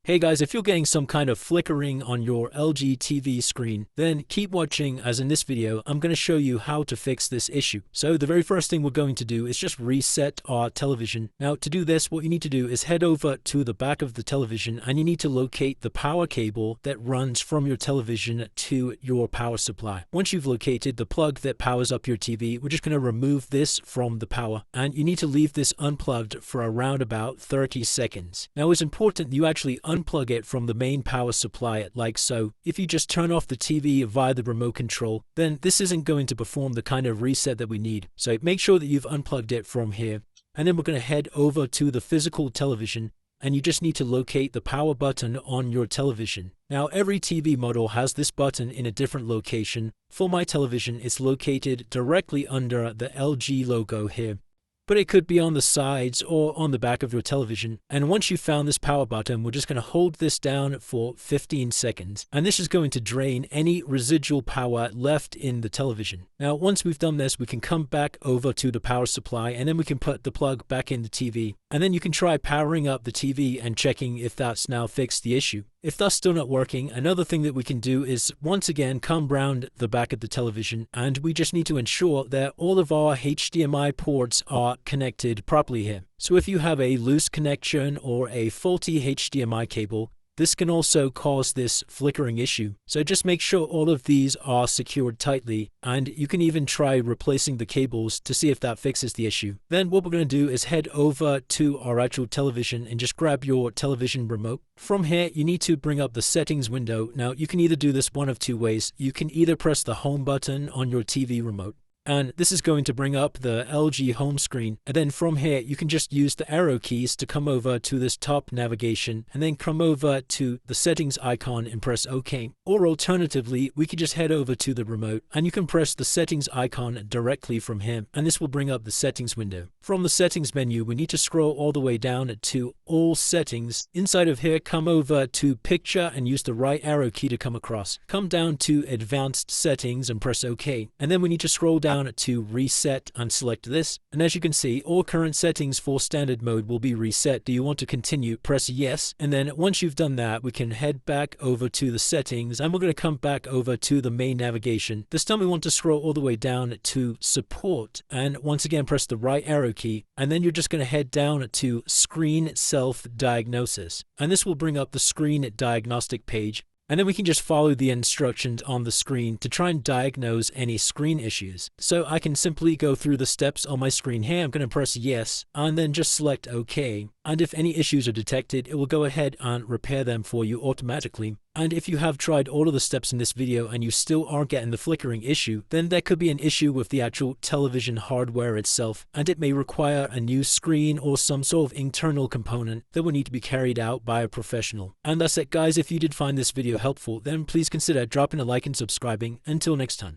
Hey guys, if you're getting some kind of flickering on your LG TV screen, then keep watching, as in this video, I'm going to show you how to fix this issue. So the very first thing we're going to do is just reset our television. Now to do this, what you need to do is head over to the back of the television and you need to locate the power cable that runs from your television to your power supply. Once you've located the plug that powers up your TV, we're just going to remove this from the power and you need to leave this unplugged for around about 30 seconds. Now it's important that you actually unplug it from the main power supply like so. If you just turn off the TV via the remote control, then this isn't going to perform the kind of reset that we need. So make sure that you've unplugged it from here. And then we're going to head over to the physical television and you just need to locate the power button on your television. Now every TV model has this button in a different location. For my television, it's located directly under the LG logo here. But it could be on the sides or on the back of your television. And once you've found this power button, we're just going to hold this down for 15 seconds. And this is going to drain any residual power left in the television. Now, once we've done this, we can come back over to the power supply and then we can put the plug back in the TV. And then you can try powering up the TV and checking if that's now fixed the issue. If that's still not working, another thing that we can do is once again come round the back of the television and we just need to ensure that all of our HDMI ports are connected properly here. So if you have a loose connection or a faulty HDMI cable, this can also cause this flickering issue. So just make sure all of these are secured tightly, and you can even try replacing the cables to see if that fixes the issue. Then what we're going to do is head over to our actual television and just grab your television remote. From here, you need to bring up the settings window. Now you can either do this one of two ways. You can either press the home button on your TV remote, and this is going to bring up the LG home screen. And then from here, you can just use the arrow keys to come over to this top navigation and then come over to the settings icon and press OK. Or alternatively, we could just head over to the remote and you can press the settings icon directly from here. And this will bring up the settings window. From the settings menu, we need to scroll all the way down to all settings. Inside of here, come over to picture and use the right arrow key to come across. Come down to advanced settings and press OK. And then we need to scroll down to reset and select this. And as you can see, all current settings for standard mode will be reset. Do you want to continue? Press yes. And then once you've done that, we can head back over to the settings and we're going to come back over to the main navigation. This time we want to scroll all the way down to support and once again press the right arrow key. And then you're just going to head down to screen self-diagnosis. And this will bring up the screen diagnostic page. And then we can just follow the instructions on the screen to try and diagnose any screen issues. So I can simply go through the steps on my screen here. I'm going to press yes and then just select OK. And if any issues are detected, it will go ahead and repair them for you automatically. And if you have tried all of the steps in this video and you still aren't getting the flickering issue, then there could be an issue with the actual television hardware itself, and it may require a new screen or some sort of internal component that will need to be carried out by a professional. And that's it guys. If you did find this video helpful, then please consider dropping a like and subscribing. Until next time.